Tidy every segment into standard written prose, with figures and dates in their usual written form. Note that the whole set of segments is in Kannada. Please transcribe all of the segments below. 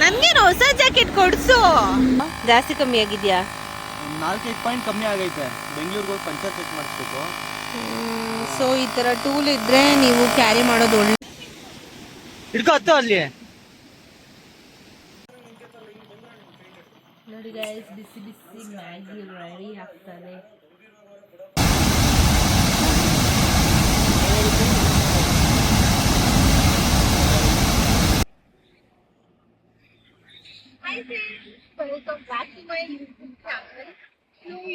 ನನ್ಗೇನು ಹೊಸ ಜಾಕೆಟ್ ಕೊಡ್ಸು. ಜಾಸ್ತಿ ಕಮ್ಮಿ ಆಗಿದ್ಯಾ? 4-5 ಪಾಯಿಂಟ್ ಕಮ್ಮಿ ಆಗೈತೆ. ಬೆಂಗಳೂರಿಗೆ ಹೋಗಿ ಪಂಚರ್ ಚೆಕ್ ಮಾಡಿಸ್ಬೇಕು. ಸೊ ಈ ತರ ಟೂಲ್ ಇದ್ರೆ ನೀವು ಕ್ಯಾರಿ ಮಾಡೋದು ಒಳ್ಳೆ. ಹಿಡ್ಕೊ ಹತ್ತು ಅಲ್ಲಿ. ನೋಡಿ ಗೈಸ್, ಬಿಸಿ ಬಿಸಿ ಮ್ಯಾಗಿ ರೆಡಿ ಆಗ್ತದೆ. Welcome back to my YouTube channel.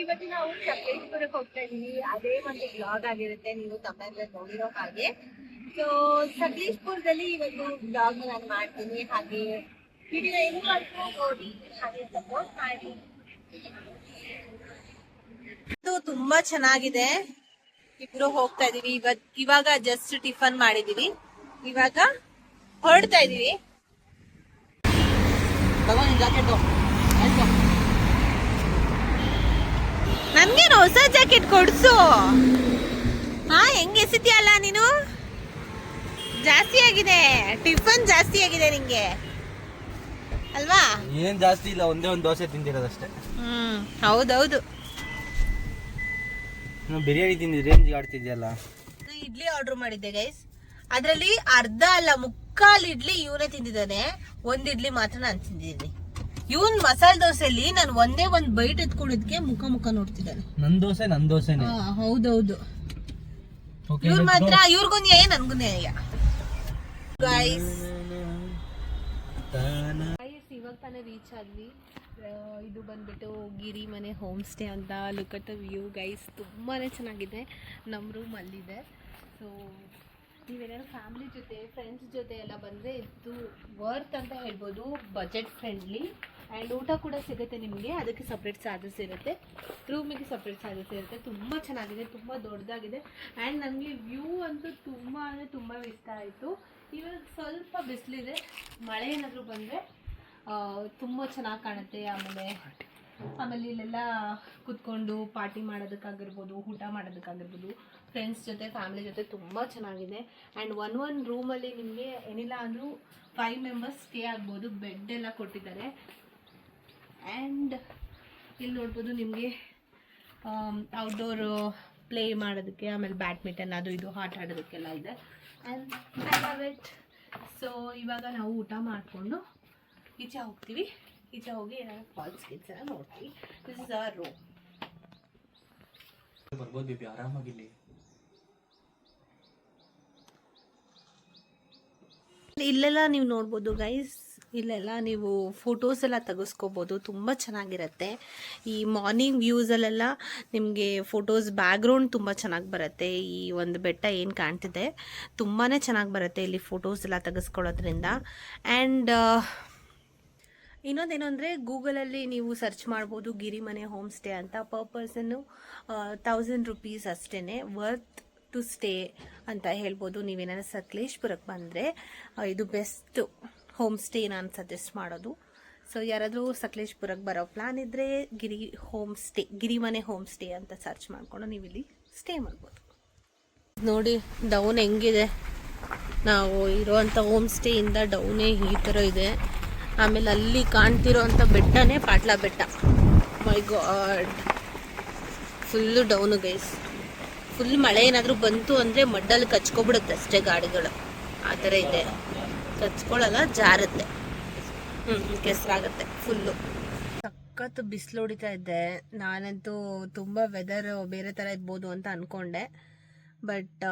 ಇವತ್ತು ನಾವು ಸಕಲೇಶ್ಪುರಕ್ಕೆ ಹೋಗ್ತಾ ಇದೀವಿ. ಅದೇ ಒಂದು ಬ್ಲಾಗ್ ಆಗಿರುತ್ತೆ, ನೀವು ತಮ್ಮ ನೋಡಿರೋ ಹಾಗೆ. ಸೊ ಸಕಲೇಶ್ಪುರದಲ್ಲಿ ಇವತ್ತು ಬ್ಲಾಗ್ ನಾನು ಮಾಡ್ತೀನಿ. ಹಾಗೆ ವಿಡಿಯೋ ಏನು ನೋಡಿ, ಹಾಗೆ ಸಪೋರ್ಟ್ ಮಾಡಿ. ಇದು ತುಂಬಾ ಚೆನ್ನಾಗಿದೆ. ಇಬ್ರು ಹೋಗ್ತಾ ಇದೀವಿ. ಇವಾಗ ಜಸ್ಟ್ ಟಿಫನ್ ಮಾಡಿದೀವಿ, ಇವಾಗ ಹೊರಡ್ತಾ ಇದೀವಿ. ನನ್ಗೇನು ಹೊಸ ಜಾಕೆಟ್ ಕೊಡ್ಸು. ಹಾ, ಹೆಂಗ್ ಎಸಿತಿಯಲ್ಲ ನೀನು. ಜಾಸ್ತಿ ಆಗಿದೆ, ಟಿಫನ್ ಜಾಸ್ತಿ ಆಗಿದೆ ನಿಂಗೆ ಅಲ್ವಾ? ಏನ್ ಜಾಸ್ತಿ ಇಲ್ಲ, ಒಂದೇ ಒಂದು ದೋಸೆ ತಿಂದಿರೋದಷ್ಟೇ. ಹೌದೌದು. ಬಿರಿಯಾನಿ ತಿಂದಿದ್ದು ರೇಂಜ್ ಆಡ್ತಿದ್ಯಲ್ಲ. ಇಡ್ಲಿ ಆರ್ಡರ್ ಮಾಡಿದ್ದೆ ಗೈಸ್. ಅದ್ರಲ್ಲಿ ಅರ್ಧ ಅಲ್ಲ, ಮುಕ್ಕಾಲ್ ಇಡ್ಲಿ ಇವನೇ ತಿಂದಿದ್ದಾನೆ. ಒಂದ್ ಇಡ್ಲಿ ಮಾತ್ರ ನಾನು ತಿಂದಿದ್ದೀನಿ. ಇವನ್ ಮಸಾಲೆ ದೋಸೆಲಿ ನಾನು ಒಂದೇ ಒಂದ್ ಬೈಟ್ ಎತ್ಕೊಂಡಿದ್ಕೆ ಮುಖ ನೋಡ್ತಿದ್ದಾನೆ. ನನ್ ದೋಸೆನೆ. ಹೌದೌದು. ಇವ್ರ ಮಾತ್ರ ಇವ್ರಿಗೊಂದು ನನ್ಗುನೇ ಗೈಸ್. ಇವಾಗ ತಾನೇ ರೀಚ್ ಆದ್ವಿ. ಇದು ಬಂದ್ಬಿಟ್ಟು ಗಿರಿ ಮನೆ ಹೋಮ್ ಸ್ಟೇ ಅಂತ. Look at the view guys, ತುಂಬಾ ಚೆನ್ನಾಗಿದೆ. ನಮ್ಮ ರೂಮ್ ಅಲ್ಲಿದೆ. ಸೊ ನೀವೇನಾದ್ರು ಫ್ಯಾಮಿಲಿ ಜೊತೆ ಫ್ರೆಂಡ್ಸ್ ಜೊತೆ ಎಲ್ಲ ಬಂದರೆ ಇದು ವರ್ತ್ ಅಂತ ಹೇಳ್ಬೋದು. ಬಜೆಟ್ ಫ್ರೆಂಡ್ಲಿ ಆ್ಯಂಡ್ ಊಟ ಕೂಡ ಸಿಗುತ್ತೆ ನಿಮಗೆ. ಅದಕ್ಕೆ ಸಪ್ರೇಟ್ ಚಾರ್ಜಸ್ ಇರುತ್ತೆ, ರೂಮಿಗೆ ಸಪ್ರೇಟ್ ಚಾರ್ಜಸ್ ಇರುತ್ತೆ. ತುಂಬ ಚೆನ್ನಾಗಿದೆ, ತುಂಬ ದೊಡ್ಡದಾಗಿದೆ. ಆ್ಯಂಡ್ ನನಗೆ ವ್ಯೂ ಅಂತೂ ತುಂಬ ಅಂದರೆ ತುಂಬ ಇಷ್ಟ ಆಯಿತು. ಇವಾಗ ಸ್ವಲ್ಪ ಬಿಸಿಲಿದೆ, ಮಳೆ ಏನಾದರೂ ಬಂದರೆ ತುಂಬ ಚೆನ್ನಾಗಿ ಕಾಣುತ್ತೆ. ಆಮೇಲೆ ಇಲ್ಲೆಲ್ಲ ಕುತ್ಕೊಂಡು ಪಾರ್ಟಿ ಮಾಡೋದಕ್ಕಾಗಿರ್ಬೋದು, ಊಟ ಮಾಡೋದಕ್ಕಾಗಿರ್ಬೋದು, ಫ್ರೆಂಡ್ಸ್ ಜೊತೆ ಫ್ಯಾಮಿಲಿ ಜೊತೆ ತುಂಬ ಚೆನ್ನಾಗಿದೆ. ಆ್ಯಂಡ್ ಒಂದು ರೂಮಲ್ಲಿ ನಿಮಗೆ ಏನಿಲ್ಲ ಅಂದರೂ 5 ಮೆಂಬರ್ಸ್ ಸ್ಟೇ ಆಗ್ಬೋದು. ಬೆಡ್ ಎಲ್ಲ ಕೊಟ್ಟಿದ್ದಾರೆ. ಆ್ಯಂಡ್ ಇಲ್ಲಿ ನೋಡ್ಬೋದು ನಿಮಗೆ ಔಟ್ಡೋರ್ ಪ್ಲೇ ಮಾಡೋದಕ್ಕೆ, ಆಮೇಲೆ ಬ್ಯಾಡ್ಮಿಂಟನ್ ಅದು ಇದು ಆಟ ಆಡೋದಕ್ಕೆಲ್ಲ ಇದೆ. And I love it. So ಇವಾಗ ನಾವು ಊಟ ಮಾಡಿಕೊಂಡು ಈಚೆ ಹೋಗ್ತೀವಿ. ಈಚೆ ಹೋಗಿ ಏನಾದ್ರು ಫಾಲ್ಸ್ ಗಿಲ್ಸ್ ಎಲ್ಲ ನೋಡ್ತೀವಿ. This is our room. ಬರ್ಬೋದು ಬೇಬಿ, ಆರಾಮಾಗಿಲ್ಲಿ. ಇಲ್ಲೆಲ್ಲ ನೀವು ನೋಡ್ಬೋದು ಗೈಸ್, ಇಲ್ಲೆಲ್ಲ ನೀವು ಫೋಟೋಸ್ ಎಲ್ಲ ತೆಗೆಸ್ಕೋಬೋದು. ತುಂಬ ಚೆನ್ನಾಗಿರುತ್ತೆ. ಈ ಮಾರ್ನಿಂಗ್ ವ್ಯೂಸಲ್ಲೆಲ್ಲ ನಿಮಗೆ ಫೋಟೋಸ್ ಬ್ಯಾಕ್ಗ್ರೌಂಡ್ ತುಂಬ ಚೆನ್ನಾಗಿ ಬರುತ್ತೆ. ಈ ಒಂದು ಬೆಟ್ಟ ಏನು ಕಾಣ್ತಿದೆ ತುಂಬಾ ಚೆನ್ನಾಗಿ ಬರುತ್ತೆ ಇಲ್ಲಿ ಫೋಟೋಸ್ ಎಲ್ಲ ತೆಗೆಸ್ಕೊಳ್ಳೋದ್ರಿಂದ. ಆ್ಯಂಡ್ ಇನ್ನೊಂದೇನು ಅಂದರೆ, ಗೂಗಲಲ್ಲಿ ನೀವು ಸರ್ಚ್ ಮಾಡ್ಬೋದು ಗಿರಿಮನೆ ಹೋಮ್ ಸ್ಟೇ ಅಂತ. ಪರ್ ಪರ್ಸನ್ನು 1000 ರೂಪೀಸ್ ಅಷ್ಟೇ, ವರ್ತ್ ಟು ಸ್ಟೇ ಅಂತ ಹೇಳ್ಬೋದು. ನೀವೇನಾದ್ರು ಸಕಲೇಶ್ಪುರಕ್ಕೆ ಬಂದರೆ ಇದು ಬೆಸ್ಟ್ ಹೋಮ್ ಸ್ಟೇ ನಾನು ಸಜೆಸ್ಟ್ ಮಾಡೋದು. ಸೊ ಯಾರಾದರೂ ಸಕಲೇಶ್ಪುರಕ್ಕೆ ಬರೋ ಪ್ಲಾನ್ ಇದ್ದರೆ ಗಿರಿಮನೆ ಹೋಮ್ ಸ್ಟೇ ಅಂತ ಸರ್ಚ್ ಮಾಡಿಕೊಂಡು ನೀವು ಇಲ್ಲಿ ಸ್ಟೇ ಮಾಡ್ಬೋದು. ನೋಡಿ ಡೌನ್ ಹೆಂಗಿದೆ, ನಾವು ಇರೋವಂಥ ಹೋಮ್ ಸ್ಟೇಯಿಂದ ಡೌನೇ ಈ ಥರ ಇದೆ. ಆಮೇಲೆ ಅಲ್ಲಿ ಕಾಣ್ತಿರೋ ಅಂಥ ಬೆಟ್ಟನೇ ಪಾಟ್ಲಾ ಬೆಟ್ಟ. My god, full down guys. Full ಮಳೆ ಏನಾದರೂ ಬಂತು ಅಂದರೆ ಮಡ್ಡಲ್ಲಿ ಕಚ್ಕೊಬಿಡುತ್ತೆ ಅಷ್ಟೇ ಗಾಡಿಗಳು, ಆ ಥರ ಇದೆ. ಕಚ್ಕೊಳ್ಳಲ್ಲ, ಜಾರುತ್ತೆ, ಕೆಸರಾಗುತ್ತೆ ಫುಲ್ಲು. ಸಖತ್ ಬಿಸಿಲು ಹೊಡಿತಾ ಇದ್ದೆ. ನಾನಂತೂ ತುಂಬ ವೆದರ್ ಬೇರೆ ಥರ ಇರ್ಬೋದು ಅಂತ ಅಂದ್ಕೊಂಡೆ, ಬಟ್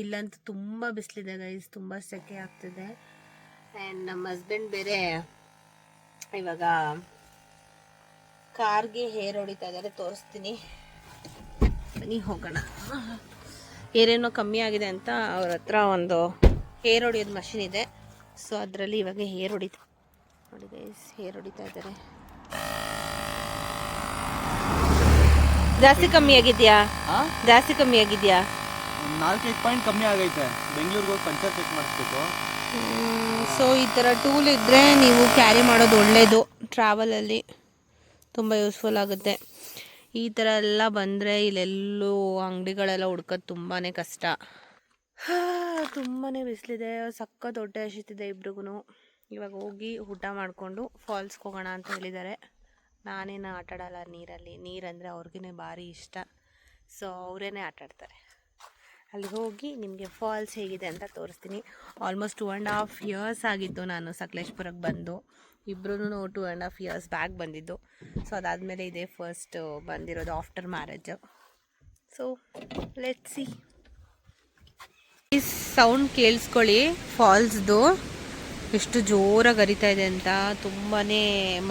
ಇಲ್ಲಂತೂ ತುಂಬ ಬಿಸಿಲಿದೆ ಗೈಸ್, ತುಂಬ ಸೆಕೆ ಆಗ್ತಿದೆ. ಆ್ಯಂಡ್ ನಮ್ಮ ಹಸ್ಬೆಂಡ್ ಬೇರೆ ಇವಾಗ ಕಾರ್ಗೆ ಹೇರ್ ಹೊಡಿತಾ ಇದ್ದಾರೆ, ತೋರಿಸ್ತೀನಿ ಬನ್ನಿ ಹೋಗೋಣ. ಏನೇನೋ ಕಮ್ಮಿ ಆಗಿದೆ ಅಂತ ಅವ್ರ ಹತ್ರ ಒಂದು ಹೇರ್ ಹೊಡಿಯೋದು ಮಷಿನ್ ಇದೆ. ಸೊ ಅದರಲ್ಲಿ ಇವಾಗ ಹೇರ್ ಹೊಡಿತಾ ನೋಡಿ ಗೈಸ್, ಹೇರ್ ಹೊಡಿತಾ ಇದ್ದಾರೆ. ಜಾಸ್ತಿ ಕಮ್ಮಿ ಆಗಿದ್ಯಾ? 4-5 ಪಾಯಿಂಟ್ ಕಮ್ಮಿ ಆಗೈತೆ. ಬೆಂಗಳೂರಿಗೆ ಹೋಗಿ ಪಂಚರ್ ಚೆಕ್ ಮಾಡಿಸ್ಬೇಕು. ಸೊ ಈ ಥರ ಟೂಲ್ ಇದ್ದರೆ ನೀವು ಕ್ಯಾರಿ ಮಾಡೋದು ಒಳ್ಳೆಯದು. ಟ್ರಾವೆಲಲ್ಲಿ ತುಂಬ ಯೂಸ್ಫುಲ್ ಆಗುತ್ತೆ. ಈ ಥರ ಎಲ್ಲ ಬಂದರೆ ಇಲ್ಲೆಲ್ಲೂ ಅಂಗಡಿಗಳೆಲ್ಲ ಹುಡ್ಕೋದು ತುಂಬಾ ಕಷ್ಟ. ತುಂಬಾ ಬಿಸಿಲಿದೆ, ಸಕ್ಕ ದೊಡ್ಡ ಹಸಿತಿದೆ ಇಬ್ರಿಗೂ. ಇವಾಗ ಹೋಗಿ ಊಟ ಮಾಡಿಕೊಂಡು ಫಾಲ್ಸ್ಗೆ ಹೋಗೋಣ ಅಂತ ಹೇಳಿದ್ದಾರೆ. ನಾನೇನು ಆಟಾಡಲ್ಲ ನೀರಲ್ಲಿ, ನೀರಂದರೆ ಅವ್ರಿಗೇ ಭಾರಿ ಇಷ್ಟ. ಸೊ ಅವರೇ ಆಟಾಡ್ತಾರೆ. ಅಲ್ಲಿ ಹೋಗಿ ನಿಮಗೆ ಫಾಲ್ಸ್ ಹೇಗಿದೆ ಅಂತ ತೋರಿಸ್ತೀನಿ. ಆಲ್ಮೋಸ್ಟ್ 2.5 years ಆಗಿತ್ತು ನಾನು ಸಕಲೇಶ್ಪುರಕ್ಕೆ ಬಂದು. ಇಬ್ಬರೂ 2.5 years ಬ್ಯಾಕ್ ಬಂದಿದ್ದು. ಸೊ ಅದಾದಮೇಲೆ ಇದೇ ಫಸ್ಟ್ ಬಂದಿರೋದು after marriage. So let's see. ಈ ಸೌಂಡ್ ಕೇಳಿಸ್ಕೊಳ್ಳಿ, ಫಾಲ್ಸ್ದು ಎಷ್ಟು ಜೋರಾಗಿ ಹರಿತಾ ಇದೆ ಅಂತ. ತುಂಬಾ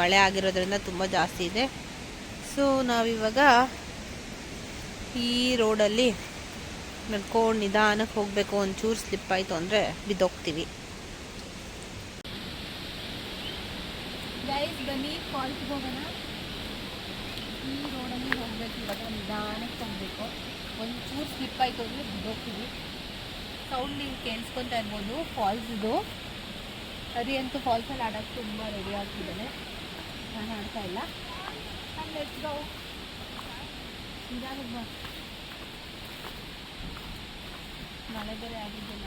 ಮಳೆ ಆಗಿರೋದ್ರಿಂದ ತುಂಬ ಜಾಸ್ತಿ ಇದೆ. ಸೊ ನಾವಿವಾಗ ಈ ರೋಡಲ್ಲಿ ನಡ್ಕೊಂಡು ನಿಧಾನಕ್ಕೆ ಹೋಗಬೇಕು. ಒಂಚೂರು ಸ್ಲಿಪ್ ಆಯಿತು ಅಂದರೆ ಬಿದ್ದೋಗ್ತೀವಿ. ಗೈಸ್ ಬನ್ನಿ ಫಾಲ್ಸ್ಗೆ ಹೋಗೋಣ. ಈ ರೋಡಲ್ಲಿ ಹೋಗಬೇಕು. ಇವಾಗ ನಿಧಾನಕ್ಕೆ ಹೋಗಬೇಕು. ಒಂಚೂರು ಸ್ಲಿಪ್ ಆಯಿತು ಅಂದರೆ ಬಿದ್ದೋಗ್ತೀವಿ. ಸೌಂಡ್ ನೀವು ಕೇಳಿಸ್ಕೊತಾ ಇರ್ಬೋದು ಫಾಲ್ಸ್ದು. ಹರಿ ಅಂತೂ ಫಾಲ್ಸಲ್ಲಿ ಆಡೋಕ್ಕೆ ತುಂಬ ರೆಡಿ ಆಗ್ತಿದ್ದಾನೆ. ನಾನು ಆಡ್ತಾ ಇಲ್ಲ. Let's go. ನಿಧಾನಕ್ಕೆ ಬಾ, ಮಳೆ ಬೇರೆ ಆಗಿದ್ದಿಲ್ಲ.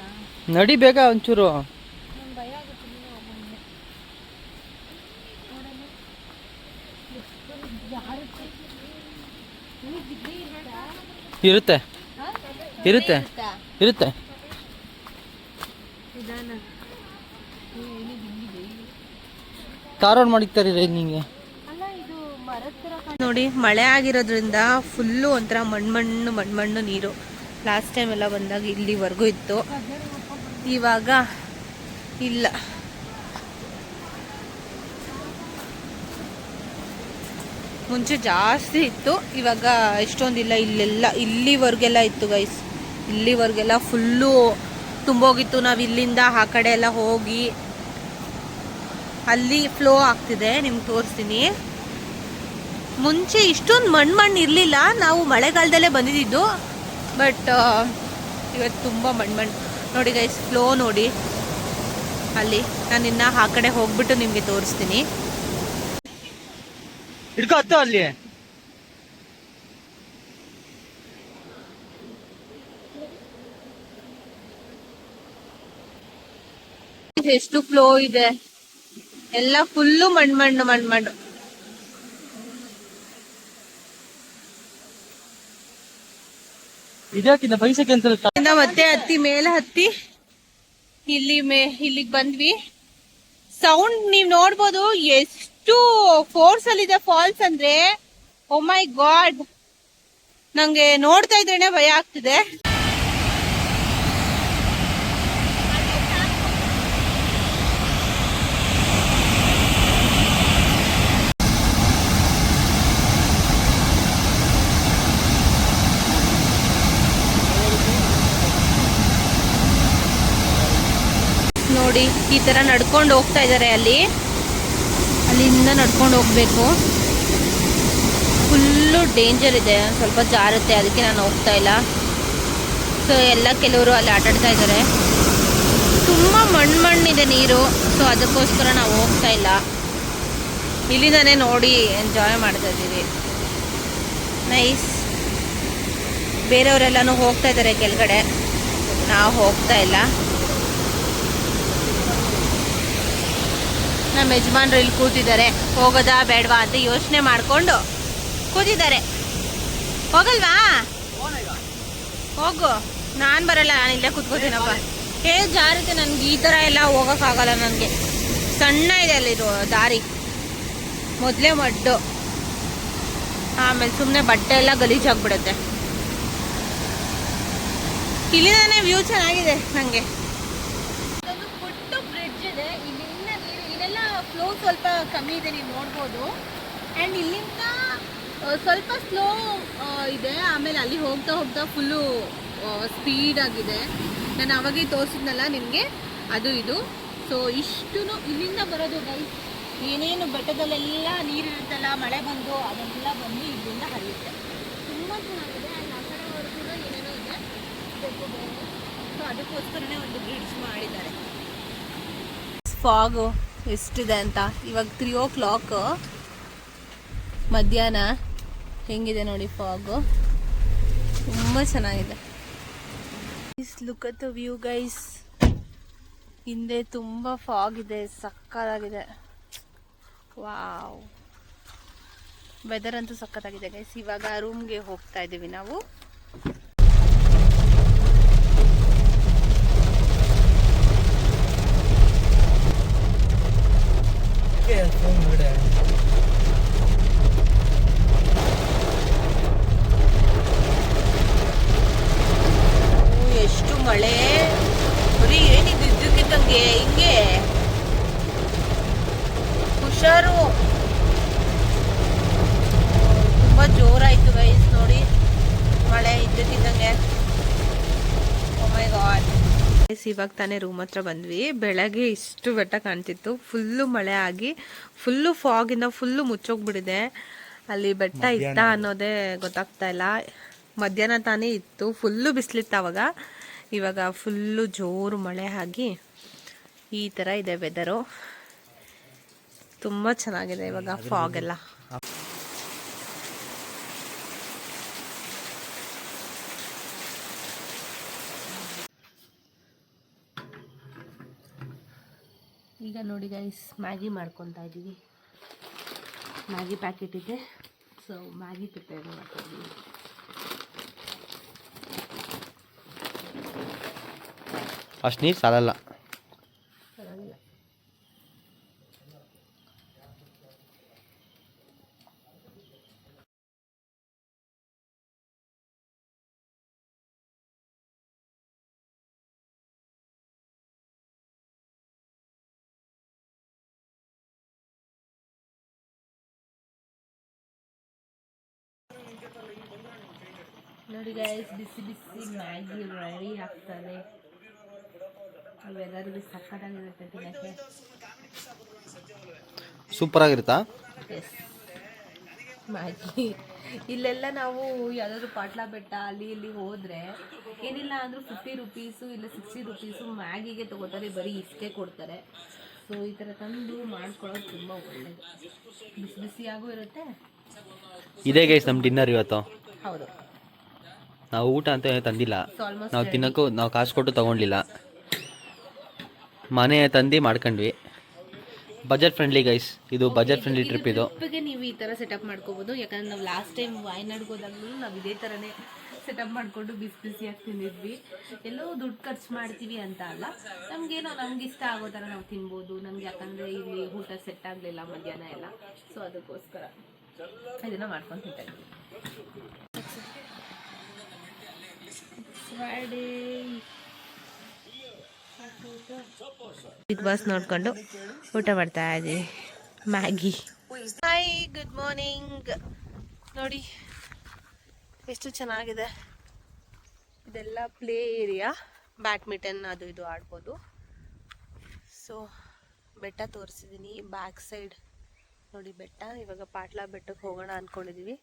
ನಡಿಬೇಕ ಒಂಚೂರು. ನಂಗೆ ಭಯ ಆಗುತ್ತೆ ನೀನು ಹೋಗೋಣ. ನೋಡೋಣ ಎಷ್ಟು ಜಾರುತ್ತೆ. ನಿಮಗೆ ಡಿಗ್ರಿ ಇರುತ್ತೆ ಇರುತ್ತೆ ಇರುತ್ತೆ. ನಿಧಾನ ತಾರೋಡ್ ಮಾಡಿರ್ತಾರೆ ನಿಂಗೆ. ಅಲ್ಲ ಇದು ಮರದ ಥರ ನೋಡಿ. ಮಳೆ ಆಗಿರೋದ್ರಿಂದ ಫುಲ್ಲು ಒಂಥರ ಮಣ್ಣು ನೀರು. ಲಾಸ್ಟ್ ಟೈಮ್ ಎಲ್ಲ ಬಂದಾಗ ಇಲ್ಲಿವರೆಗೂ ಇತ್ತು, ಇವಾಗ ಇಲ್ಲ. ಮುಂಚೆ ಜಾಸ್ತಿ ಇತ್ತು, ಇವಾಗ ಎಷ್ಟೊಂದಿಲ್ಲ. ಇಲ್ಲಿವರೆಗೆಲ್ಲ ಇತ್ತು ಗೈಸ್. ಇಲ್ಲಿವರೆಗೆಲ್ಲ ಫುಲ್ಲು ತುಂಬೋಗಿತ್ತು. ನಾವು ಇಲ್ಲಿಂದ ಆ ಕಡೆ ಎಲ್ಲ ಹೋಗಿ ಅಲ್ಲಿ ಫ್ಲೋ ಆಗ್ತಿದೆ. ನಿಮ್ಗೆ ತೋರಿಸ್ತೀನಿ. ಮುಂಚೆ ಇಷ್ಟೊಂದು ಮಣ್ಣು ಇರಲಿಲ್ಲ. ನಾವು ಮಳೆಗಾಲದಲ್ಲೇ ಬಂದಿದ್ದು. ಬಟ್ ಇವತ್ತು ತುಂಬ ಮಣ್ಣು ನೋಡಿ ಗೈಸ್. ಫ್ಲೋ ನೋಡಿ ಅಲ್ಲಿ. ನಾನು ಇನ್ನು ಆ ಕಡೆ ಹೋಗ್ಬಿಟ್ಟು ನಿಮಗೆ ತೋರಿಸ್ತೀನಿ. ಅಲ್ಲಿ ಎಷ್ಟು ಫ್ಲೋ ಇದೆ. ಎಲ್ಲ ಫುಲ್ಲು ಮಣ್ಣು. ಇದಕ್ಕಿಂತ ಪೈಸೆ ಮತ್ತೆ ಮೇಲೆ ಹತ್ತಿ ಇಲ್ಲಿಗೆ ಬಂದ್ವಿ. ಸೌಂಡ್ ನೀವ್ ನೋಡ್ಬೋದು ಎಷ್ಟು ಫೋರ್ಸ್ ಅಲ್ಲಿ ಇದೆ ಫಾಲ್ಸ್ ಅಂದ್ರೆ. ಓ ಮೈ ಗಾಡ್, ನಂಗೆ ನೋಡ್ತಾ ಇದ್ರೇನೆ ಭಯ ಆಗ್ತಿದೆ. ನೋಡಿ ಈ ತರ ನಡ್ಕೊಂಡು ಹೋಗ್ತಾ ಇದ್ದಾರೆ. ಅಲ್ಲಿಂದ ನಡ್ಕೊಂಡು ಹೋಗ್ಬೇಕು. ಫುಲ್ಲು ಡೇಂಜರ್ ಇದೆ, ಸ್ವಲ್ಪ ಜಾರುತ್ತೆ, ಅದಕ್ಕೆ ನಾನು ಹೋಗ್ತಾ ಇಲ್ಲ. ಸೊ ಕೆಲವರು ಅಲ್ಲಿ ಆಟಾಡ್ತಾ ಇದ್ದಾರೆ. ತುಂಬ ಮಣ್ಣಿದೆ ನೀರು. ಸೊ ಅದಕ್ಕೋಸ್ಕರ ನಾವು ಹೋಗ್ತಾ ಇಲ್ಲ. ಇಲ್ಲಿಂದಾನೇ ನೋಡಿ ಎಂಜಾಯ್ ಮಾಡ್ತಾ ಇದ್ದೀವಿ. ನೈಸ್. ಬೇರೆಯವರೆಲ್ಲನೂ ಹೋಗ್ತಾ ಇದ್ದಾರೆ ಕೆಳಗಡೆ, ನಾವು ಹೋಗ್ತಾ ಇಲ್ಲ. ನಮ್ಮ ಯಜಮಾನ್ರು ಇಲ್ಲಿ ಕೂತಿದ್ದಾರೆ. ಹೋಗೋದಾ ಬೇಡವಾ ಅಂತ ಯೋಚನೆ ಮಾಡ್ಕೊಂಡು ಕೂತಿದ್ದಾರೆ. ಹೋಗಲ್ವಾ? ಹೋಗು. ನಾನು ಬರಲ್ಲ, ನಾನು ಇಲ್ಲೇ ಕೂತ್ಕೋತೀನಪ್ಪ. ಜಾರುತ್ತೆ. ನನ್ಗೆ ಈ ಥರ ಎಲ್ಲ ಹೋಗೋಕ್ಕಾಗಲ್ಲ. ನನಗೆ ಸಣ್ಣ ಇದೆ ಅಲ್ಲಿರೋ ದಾರಿ. ಮೊದಲೇ ಮಡ್ಡು, ಆಮೇಲೆ ಸುಮ್ಮನೆ ಬಟ್ಟೆ ಎಲ್ಲ ಗಲೀಜಾಗ್ಬಿಡುತ್ತೆ. ಇಲ್ಲಿಂದಾನೆ ವ್ಯೂ ಚೆನ್ನಾಗಿದೆ ನನಗೆ. ಇದೊಂದು ಪುಟ್ಟ ಬ್ರಿಡ್ಜ್ ಇದೆ. ಇಲ್ಲಿಂದ ನೀರು ಇಲ್ಲೆಲ್ಲ ಫ್ಲೋ ಸ್ವಲ್ಪ ಕಮ್ಮಿ ಇದೆ, ನೀವು ನೋಡ್ಬೋದು. ಆ್ಯಂಡ್ ಇಲ್ಲಿಂದ ಸ್ವಲ್ಪ ಸ್ಲೋ ಇದೆ. ಆಮೇಲೆ ಅಲ್ಲಿ ಹೋಗ್ತಾ ಫುಲ್ಲು ಸ್ಪೀಡ್ ಆಗಿದೆ. ನಾನು ಅವಾಗೇ ತೋರಿಸಿದ್ನಲ್ಲ ನಿಮಗೆ, ಅದು ಇದು. ಸೊ ಇಷ್ಟು ಇಲ್ಲಿಂದ ಬರೋದು ಗೈಸ್. ಏನೇನು ಬೆಟ್ಟದಲ್ಲೆಲ್ಲ ನೀರಿರುತ್ತಲ್ಲ, ಮಳೆ ಬಂದು ಅದೆಲ್ಲ ಬಂದು ಇಲ್ಲಿಂದ ಹರಿಯುತ್ತೆ. ತುಂಬ ಚೆನ್ನಾಗಿದೆ. ಆ್ಯಂಡ್ ಆ ಕಡೆವರೆಗೂ ಏನೇನೋ ಇದೆ. ಸೊ ಅದಕ್ಕೋಸ್ಕರನೇ ಒಂದು ಬ್ರಿಡ್ಜ್ ಮಾಡಿದ್ದಾರೆ. ಫಾಗು ಎಷ್ಟಿದೆ ಅಂತ. ಇವಾಗ 3 o'clock ಮಧ್ಯಾಹ್ನ. ಹೆಂಗಿದೆ ನೋಡಿ ಫಾಗು, ತುಂಬ ಚೆನ್ನಾಗಿದೆ. Look at the view guys. ಹಿಂದೆ ತುಂಬ ಫಾಗ್ ಇದೆ, ಸಕ್ಕತ್ತಾಗಿದೆ. ವಾವ್, ವೆದರ್ ಅಂತೂ ಸಕ್ಕತ್ತಾಗಿದೆ ಗೈಸ್. ಇವಾಗ ರೂಮ್ಗೆ ಹೋಗ್ತಾ ಇದ್ದೀವಿ ನಾವು. ಎಷ್ಟು ಮಳೆ, ಬರೀ ಏನಿದು ಇದ್ದಕ್ಕಿದ್ದಂಗೆ ಹಿಂಗೆ. ಹುಷಾರು, ತುಂಬಾ ಜೋರಾಯ್ತು ಗೈಸ್. ನೋಡಿ ಮಳೆ ಇದ್ದಕ್ಕಿದ್ದಂಗೆ. ಓ ಮೈ ಗಾಡ್. ಇವಾಗ ತಾನೇ ರೂಮ್ ಹತ್ರ ಬಂದ್ವಿ. ಬೆಳಗ್ಗೆ ಇಷ್ಟು ಬೆಟ್ಟ ಕಾಣ್ತಿತ್ತು, ಫುಲ್ಲು ಮಳೆ ಆಗಿ ಫುಲ್ಲು ಫಾಗಿಂದ ಫುಲ್ಲು ಮುಚ್ಚೋಗ್ಬಿಟ್ಟಿದೆ. ಅಲ್ಲಿ ಬೆಟ್ಟ ಇತ್ತ ಅನ್ನೋದೇ ಗೊತ್ತಾಗ್ತಾ ಇಲ್ಲ. ಮಧ್ಯಾಹ್ನ ತಾನೇ ಇತ್ತು, ಫುಲ್ಲು ಬಿಸಿಲಿತ್ತು ಅವಾಗ. ಇವಾಗ ಫುಲ್ಲು ಜೋರು ಮಳೆ ಆಗಿ ಈ ಥರ ಇದೆ ವೆದರು. ತುಂಬ ಚೆನ್ನಾಗಿದೆ ಇವಾಗ ಫಾಗ್ ಎಲ್ಲ. ಈಗ ನೋಡಿ ಗೈಸ್, ಮ್ಯಾಗಿ ಮಾಡ್ಕೊತಾ ಇದ್ದೀವಿ. ಮ್ಯಾಗಿ ಪ್ಯಾಕೆಟ್ ಇದೆ, ಸೊ ಮ್ಯಾಗಿ ಪ್ರಿಪೇರ್ ಮಾಡ್ತಾ ಇದ್ದೀವಿ. ಅಷ್ಟು ನೀರು ಸಾಲಲ್ಲ. ನೋಡಿ ಗೈಸ್, ಬಿಸಿ ಬಿಸಿ ಮ್ಯಾಗಿ ರೆಡಿ ಆಗ್ತದೆ. ವೆದರ್ಗೆ ಸಕ್ಕತ್ತಾಗಿರುತ್ತೆ ತಿನ್ನಕ್ಕೆ. ಸೂಪರ್ ಆಗಿರುತ್ತಾ? Yes, Maggi. ಇಲ್ಲೆಲ್ಲ ನಾವು ಯಾವುದಾದ್ರು ಪಾಟ್ಲಾ ಬೆಟ್ಟ ಅಲ್ಲಿ ಇಲ್ಲಿ ಹೋದರೆ ಏನಿಲ್ಲ ಅಂದರೂ 50 ರುಪೀಸು ಇಲ್ಲ 60 ರುಪೀಸು ಮ್ಯಾಗಿಗೆ ತೊಗೋತಾರೆ, ಬರೀ ಇಷ್ಟೇ ಕೊಡ್ತಾರೆ. ಸೊ ಈ ಥರ ತಂದು ಮಾಡ್ಕೊಳ್ಳೋದು ತುಂಬ ಒಳ್ಳೆಯದು. ಬಿಸಿ ಬಿಸಿಯಾಗೂ ಇರುತ್ತೆ. ಇದೇ ಗೈಸ್ ನಮ್ಮ ಡಿನ್ನರ್ ಇವತ್ತು. ಹೌದು, ನಾವು ಊಟ ಅಂತ ತಂದಿಲ್ಲ, ನಾವು ತಿನ್ನೋಕ್ಕೂ ನಾವು ಕಾಸು ಕೊಟ್ಟು ತೊಗೊಂಡಿಲ್ಲ, ಮನೆ ತಂದು ಮಾಡ್ಕೊಂಡ್ವಿ. ಬಜೆಟ್ ಫ್ರೆಂಡ್ಲಿ ಗೈಸ್, ಇದು ಬಜೆಟ್ ಫ್ರೆಂಡ್ಲಿ ಟ್ರಿಪ್. ಇದು ಟ್ರಿಪ್ಪಿಗೆ ನೀವು ಈ ಥರ ಸೆಟಪ್ ಮಾಡ್ಕೋಬೋದು. ಯಾಕಂದ್ರೆ ನಾವು ಲಾಸ್ಟ್ ಟೈಮ್ ವಾಯ್ನಾಡ್ಗೆ ಹೋದಾಗಲೂ ನಾವು ಇದೇ ಥರನೇ ಸೆಟಪ್ ಮಾಡಿಕೊಂಡು ಬಿಸಿ ಬಿಸಿಯಾಗಿ ತಿಂದಿದ್ವಿ. ಎಲ್ಲೋ ದುಡ್ಡು ಖರ್ಚು ಮಾಡ್ತೀವಿ ಅಂತ ಅಲ್ಲ, ನಮಗೇನೋ ನಮ್ಗೆ ಇಷ್ಟ ಆಗೋ ಥರ ನಾವು ತಿನ್ಬೋದು. ನಮ್ಗೆ ಯಾಕಂದರೆ ಇಲ್ಲಿ ಊಟ ಸೆಟ್ ಆಗಲಿಲ್ಲ ಮಧ್ಯಾಹ್ನ ಎಲ್ಲ, ಸೊ ಅದಕ್ಕೋಸ್ಕರ ಇದನ್ನು ಮಾಡ್ಕೊಂಡು ತಿಂತಾ ಇದ್ವಿ. ಬಿಗ್ ಬಾಸ್ ನೋಡ್ಕೊಂಡು ಊಟ ಮಾಡ್ತಾ ಇದ್ದೀವಿ ಮ್ಯಾಗಿ. Hi, good morning. ನೋಡಿ ಎಷ್ಟು ಚೆನ್ನಾಗಿದೆ. ಇದೆಲ್ಲ ಪ್ಲೇ ಏರಿಯಾ, ಬ್ಯಾಡ್ಮಿಂಟನ್ ಅದು ಇದು ಆಡ್ಬೋದು. ಸೊ ಬೆಟ್ಟ ತೋರಿಸಿದ್ದೀನಿ, ಬ್ಯಾಕ್ ಸೈಡ್ ನೋಡಿ ಬೆಟ್ಟ. ಇವಾಗ ಪಾಟ್ಲಾ ಬೆಟ್ಟಕ್ಕೆ ಹೋಗೋಣ ಅಂದ್ಕೊಂಡಿದ್ದೀವಿ.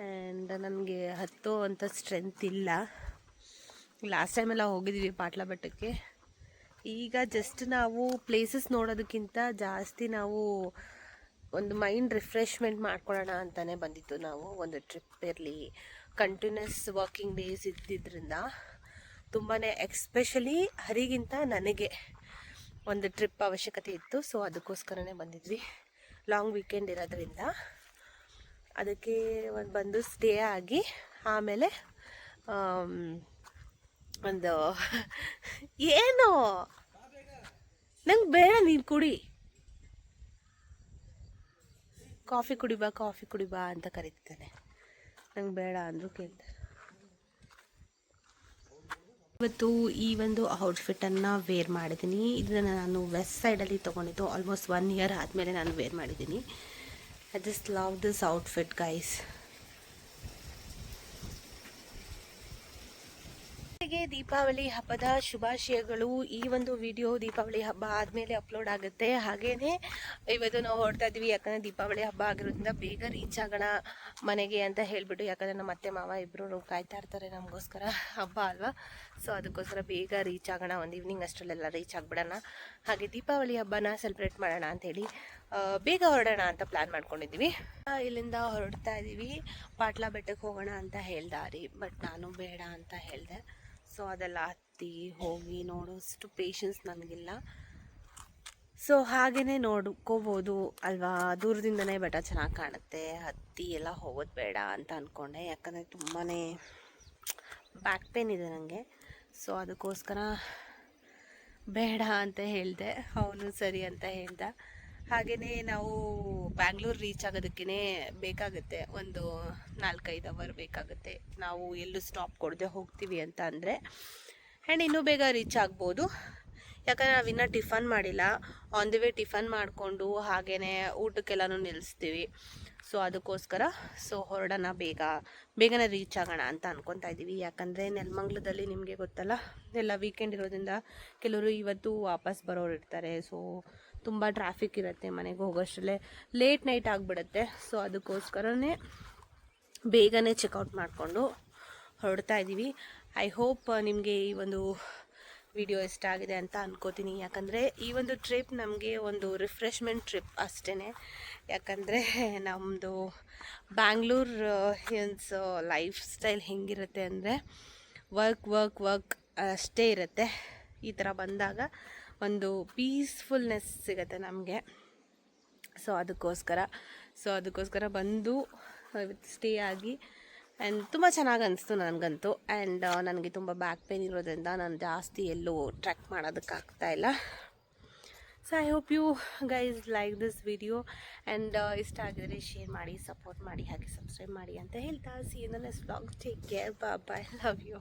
ಆ್ಯಂಡ್ ನನಗೆ ಹತ್ತೋ ಅಂಥ ಸ್ಟ್ರೆಂತ್ ಇಲ್ಲ. ಲಾಸ್ಟ್ ಟೈಮೆಲ್ಲ ಹೋಗಿದ್ದೀವಿ ಪಾಟ್ಲಾ ಬೆಟ್ಟಕ್ಕೆ. ಈಗ ಜಸ್ಟ್ ನಾವು ಪ್ಲೇಸಸ್ ನೋಡೋದಕ್ಕಿಂತ ಜಾಸ್ತಿ ನಾವು ಒಂದು ಮೈಂಡ್ ರಿಫ್ರೆಶ್ಮೆಂಟ್ ಮಾಡ್ಕೊಳ್ಳೋಣ ಅಂತಲೇ ಬಂದಿತ್ತು ನಾವು. ಒಂದು ಟ್ರಿಪ್ ಇರಲಿ, ಕಂಟಿನ್ಯೂಸ್ ವರ್ಕಿಂಗ್ ಡೇಸ್ ಇದ್ದಿದ್ದರಿಂದ ತುಂಬಾ ಎಕ್ಸ್ಪೆಷಲಿ ಹರಿಗಿಂತ ನನಗೆ ಒಂದು ಟ್ರಿಪ್ ಅವಶ್ಯಕತೆ ಇತ್ತು. ಸೊ ಅದಕ್ಕೋಸ್ಕರನೇ ಬಂದಿದ್ವಿ. ಲಾಂಗ್ ವೀಕೆಂಡ್ ಇರೋದ್ರಿಂದ ಅದಕ್ಕೆ ಬಂದು ಸ್ಟೇ ಆಗಿ ಆಮೇಲೆ ಒಂದು ಏನು ನಂಗೆ ಬೇಡ, ನೀನು ಕುಡಿ, ಕಾಫಿ ಕುಡಿಬಾ ಅಂತ ಕರೀತಾನೆ. ನಂಗೆ ಬೇಡ ಅಂದರೂ ಕೇಳ್ತಾರೆ. ಇವತ್ತು ಈ ಒಂದು ಔಟ್ಫಿಟ್ಟನ್ನು ವೇರ್ ಮಾಡಿದ್ದೀನಿ. ಇದನ್ನು ನಾನು ವೆಸ್ಟ್ ಸೈಡಲ್ಲಿ ತೊಗೊಂಡಿದ್ದು. ಆಲ್ಮೋಸ್ಟ್ 1 ಇಯರ್ ಆದಮೇಲೆ ನಾನು ವೇರ್ ಮಾಡಿದ್ದೀನಿ. I just love this outfit guys. Deepavali ಹಬ್ಬದ ಶುಭಾಶಯಗಳು. ಈ ಒಂದು ವಿಡಿಯೋ ದೀಪಾವಳಿ ಹಬ್ಬ ಆದಮೇಲೆ ಅಪ್ಲೋಡ್ ಆಗುತ್ತೆ. ಹಾಗೆಯೇ ಇವತ್ತು ನಾವು ಹೊರಡ್ತಾ ಇದ್ವಿ, ಯಾಕಂದರೆ ದೀಪಾವಳಿ ಹಬ್ಬ ಆಗಿರೋದ್ರಿಂದ ಬೇಗ ರೀಚ್ ಆಗೋಣ ಮನೆಗೆ ಅಂತ ಹೇಳಿಬಿಟ್ಟು. ಯಾಕಂದರೆ ನಮ್ಮ ಅತ್ತೆ ಮಾವ ಇಬ್ಬರು ಕಾಯ್ತಾ ಇರ್ತಾರೆ ನಮಗೋಸ್ಕರ, ಹಬ್ಬ ಅಲ್ವಾ. ಸೊ ಅದಕ್ಕೋಸ್ಕರ ಬೇಗ ರೀಚ್ ಆಗೋಣ, ಒಂದು ಈವ್ನಿಂಗ್ ಅಷ್ಟರಲ್ಲೆಲ್ಲ ರೀಚ್ ಆಗಿಬಿಡೋಣ. ಹಾಗೆ ದೀಪಾವಳಿ ಹಬ್ಬನ ಸೆಲೆಬ್ರೇಟ್ ಮಾಡೋಣ ಅಂಥೇಳಿ ಬೇಗ ಹೊರಡೋಣ ಅಂತ ಪ್ಲ್ಯಾನ್ ಮಾಡ್ಕೊಂಡಿದ್ದೀವಿ. ಇಲ್ಲಿಂದ ಹೊರಡ್ತಾ ಇದ್ದೀವಿ. ಪಾಟ್ಲಾ ಬೆಟ್ಟಕ್ಕೆ ಹೋಗೋಣ ಅಂತ ಹೇಳ್ದಾರಿ, ಬಟ್ ನಾನು ಬೇಡ ಅಂತ ಹೇಳಿದೆ. ಸೊ ಅದೆಲ್ಲ ಹತ್ತಿ ಹೋಗಿ ನೋಡೋಷ್ಟು ಪೇಷನ್ಸ್ ನನಗಿಲ್ಲ. ಸೊ ಹಾಗೆಯೇ ನೋಡ್ಕೋಬೋದು ಅಲ್ವಾ, ದೂರದಿಂದನೇ ಬೆಟ್ಟ ಚೆನ್ನಾಗಿ ಕಾಣುತ್ತೆ, ಹತ್ತಿ ಎಲ್ಲ ಹೋಗೋದು ಬೇಡ ಅಂತ ಅಂದ್ಕೊಂಡೆ. ಯಾಕಂದರೆ ತುಂಬಾ ಬ್ಯಾಕ್ ಪೇನ್ ಇದೆ ನನಗೆ. ಸೊ ಅದಕ್ಕೋಸ್ಕರ ಬೇಡ ಅಂತ ಹೇಳಿದೆ. ಅವನು ಸರಿ ಅಂತ ಹೇಳ್ದ. ಹಾಗೆಯೇ ನಾವು ಬ್ಯಾಂಗ್ಳೂರು ರೀಚ್ ಆಗೋದಕ್ಕೇ ಬೇಕಾಗುತ್ತೆ, ಒಂದು 4-5 ಅವರ್ ಬೇಕಾಗುತ್ತೆ. ನಾವು ಎಲ್ಲೂ ಸ್ಟಾಪ್ ಕೊಡದೆ ಹೋಗ್ತೀವಿ ಅಂತ ಅಂದರೆ. ಆ್ಯಂಡ್ ಇನ್ನೂ ಬೇಗ ರೀಚ್ ಆಗ್ಬೋದು, ಯಾಕಂದರೆ ನಾವು ಇನ್ನೂ ಟಿಫನ್ ಮಾಡಿಲ್ಲ. ಆನ್ ದಿ ವೇ ಟಿಫನ್ ಮಾಡಿಕೊಂಡು ಹಾಗೆಯೇ ಊಟಕ್ಕೆಲ್ಲನೂ ನಿಲ್ಲಿಸ್ತೀವಿ. ಸೊ ಅದಕ್ಕೋಸ್ಕರ ಹೊರಡೋಣ, ಬೇಗನೆ ರೀಚ್ ಆಗೋಣ ಅಂತ ಅನ್ಕೊತಾ ಇದ್ದೀವಿ. ಯಾಕಂದರೆ ನೆಲಮಂಗ್ಲದಲ್ಲಿ ನಿಮಗೆ ಗೊತ್ತಲ್ಲ, ಎಲ್ಲ ವೀಕೆಂಡ್ ಇರೋದ್ರಿಂದ ಕೆಲವರು ಇವತ್ತು ವಾಪಸ್ ಬರೋರು ಇರ್ತಾರೆ. ಸೊ ತುಂಬ ಟ್ರಾಫಿಕ್ ಇರುತ್ತೆ, ಮನೆಗೆ ಹೋಗೋಷ್ಟರಲ್ಲೇ ಲೇಟ್ ನೈಟ್ ಆಗಿಬಿಡುತ್ತೆ. ಸೊ ಅದಕ್ಕೋಸ್ಕರನೇ ಬೇಗನೆ ಚೆಕ್ಔಟ್ ಮಾಡಿಕೊಂಡು ಹೊರಡ್ತಾ ಇದ್ದೀವಿ. ಐ ಹೋಪ್ ನಿಮಗೆ ಈ ಒಂದು ವಿಡಿಯೋ ಇಷ್ಟ ಆಗಿದೆ ಅಂತ ಅನ್ಕೋತೀನಿ. ಯಾಕಂದರೆ ಈ ಒಂದು ಟ್ರಿಪ್ ನಮಗೆ ಒಂದು ರಿಫ್ರೆಶ್ಮೆಂಟ್ ಟ್ರಿಪ್ ಅಷ್ಟೇ. ಯಾಕಂದರೆ ನಮ್ಮದು ಬ್ಯಾಂಗ್ಳೂರು ಲೈಫ್ ಸ್ಟೈಲ್ ಹೆಂಗಿರುತ್ತೆ ಅಂದರೆ ವರ್ಕ್ ಅಷ್ಟೇ ಇರುತ್ತೆ. ಈ ಥರ ಬಂದಾಗ ಒಂದು ಪೀಸ್ಫುಲ್ನೆಸ್ ಸಿಗುತ್ತೆ ನಮಗೆ. ಸೊ ಅದಕ್ಕೋಸ್ಕರ ಬಂದು ಸ್ಟೇ ಆಗಿ ಆ್ಯಂಡ್ ತುಂಬ ಚೆನ್ನಾಗಿ ಅನಿಸ್ತು ನನಗಂತೂ. ಆ್ಯಂಡ್ ನನಗೆ ತುಂಬ ಬ್ಯಾಕ್ ಪೇನ್ ಇರೋದ್ರಿಂದ ನಾನು ಜಾಸ್ತಿ ಎಲ್ಲೂ ಟ್ರೆಕ್ ಮಾಡೋದಕ್ಕಾಗ್ತಾಯಿಲ್ಲ. So I hope you guys like this video. And ಇಷ್ಟ ಆಗಿದರೆ ಶೇರ್ ಮಾಡಿ, ಸಪೋರ್ಟ್ ಮಾಡಿ, ಹಾಗೆ ಸಬ್ಸ್ಕ್ರೈಬ್ ಮಾಡಿ ಅಂತ ಹೇಳ್ತಾ see in the next vlog. Take care, bye, love you.